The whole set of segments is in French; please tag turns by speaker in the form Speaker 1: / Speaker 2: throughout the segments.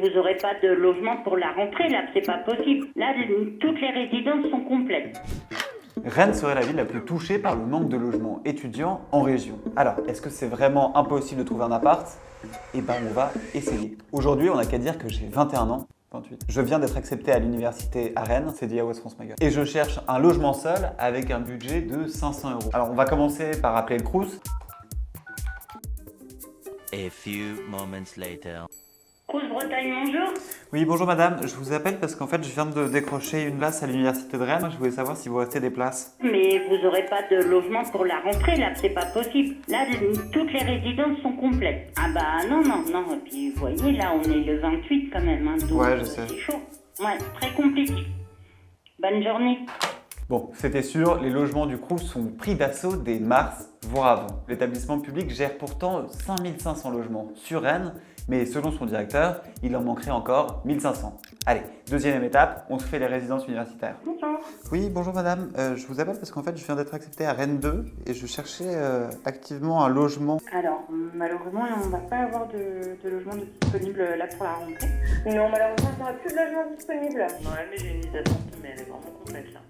Speaker 1: vous n'aurez pas de logement pour la rentrée, là, c'est pas possible. Là, toutes les résidences sont complètes.
Speaker 2: Rennes serait la ville la plus touchée par le manque de logements étudiants en région. Alors, est-ce que c'est vraiment impossible de trouver un appart? Eh ben, on va essayer. Aujourd'hui, on n'a qu'à dire que j'ai 21 ans. 28. Je viens d'être accepté à l'université à Rennes, c'est dit à West France Maguire. Et je cherche un logement seul avec un budget de 500 €. Alors, on va commencer par appeler le Crous.
Speaker 3: A few moments later.
Speaker 1: Crous Bretagne, bonjour.
Speaker 2: Oui, bonjour madame. Je vous appelle parce qu'en fait, je viens de décrocher une place à l'université de Rennes. Je voulais savoir si vous restez des places.
Speaker 1: Mais vous n'aurez pas de logement pour la rentrée, là, c'est pas possible. Là, toutes les résidences sont complètes. Ah bah non. Et puis, vous voyez, là, on est le 28 quand même, hein, donc
Speaker 2: Ouais, je sais.
Speaker 1: c'est chaud. Ouais, très compliqué. Bonne journée.
Speaker 2: Bon, c'était sûr, les logements du Crous sont pris d'assaut dès mars, voire avant. L'établissement public gère pourtant 5500 logements sur Rennes, mais selon son directeur, il en manquerait encore 1500. Allez, deuxième étape, on se fait les résidences universitaires.
Speaker 1: Bonjour.
Speaker 2: Oui, bonjour madame, je vous appelle parce qu'en fait je viens d'être accepté à Rennes 2 et je cherchais activement un logement.
Speaker 4: Alors, malheureusement, on ne va pas avoir de logement disponible là pour la rentrée. Non, malheureusement, on n'aura plus de logement disponible.
Speaker 5: Ouais, mais j'ai une idée d'attente, mais elle est vraiment complète là.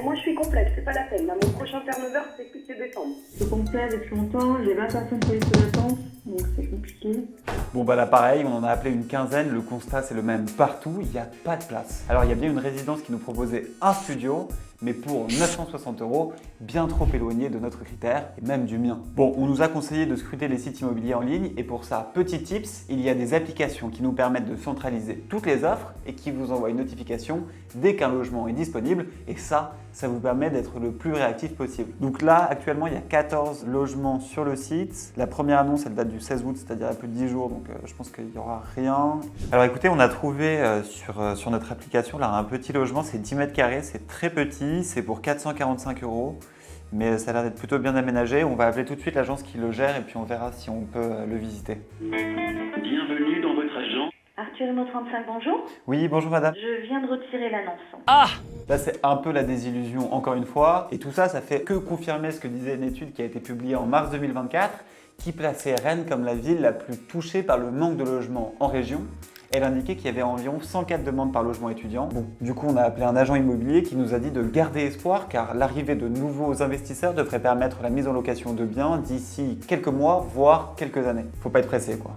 Speaker 4: Moi, je suis complète, c'est pas la peine. Là, mon prochain turnover, c'est plus que décembre. C'est complet depuis longtemps, j'ai 20 personnes sur liste d'attente, donc c'est compliqué.
Speaker 2: Bon bah là pareil, on en a appelé une quinzaine, le constat c'est le même partout, il n'y a pas de place. Alors il y a bien une résidence qui nous proposait un studio, mais pour 960 €, bien trop éloigné de notre critère et même du mien. Bon, on nous a conseillé de scruter les sites immobiliers en ligne et pour ça, petit tips, il y a des applications qui nous permettent de centraliser toutes les offres et qui vous envoient une notification dès qu'un logement est disponible et ça vous permet d'être le plus réactif possible. Donc là, actuellement, il y a 14 logements sur le site. La première annonce, elle date du 16 août, c'est-à-dire il y a plus de 10 jours, donc je pense qu'il n'y aura rien. Alors écoutez, on a trouvé sur notre application là un petit logement, c'est 10 mètres carrés, c'est très petit, c'est pour 445 €, mais ça a l'air d'être plutôt bien aménagé. On va appeler tout de suite l'agence qui le gère et puis on verra si on peut le visiter.
Speaker 6: Bienvenue dans votre agent.
Speaker 4: Arthur Imo 35, bonjour.
Speaker 2: Oui, bonjour madame.
Speaker 4: Je viens de retirer l'annonce.
Speaker 2: Là, c'est un peu la désillusion encore une fois. Et tout ça, ça fait que confirmer ce que disait une étude qui a été publiée en mars 2024 qui plaçait Rennes comme la ville la plus touchée par le manque de logements en région. Elle indiquait qu'il y avait environ 104 demandes par logement étudiant. Bon, du coup, on a appelé un agent immobilier qui nous a dit de garder espoir car l'arrivée de nouveaux investisseurs devrait permettre la mise en location de biens d'ici quelques mois, voire quelques années. Faut pas être pressé, quoi.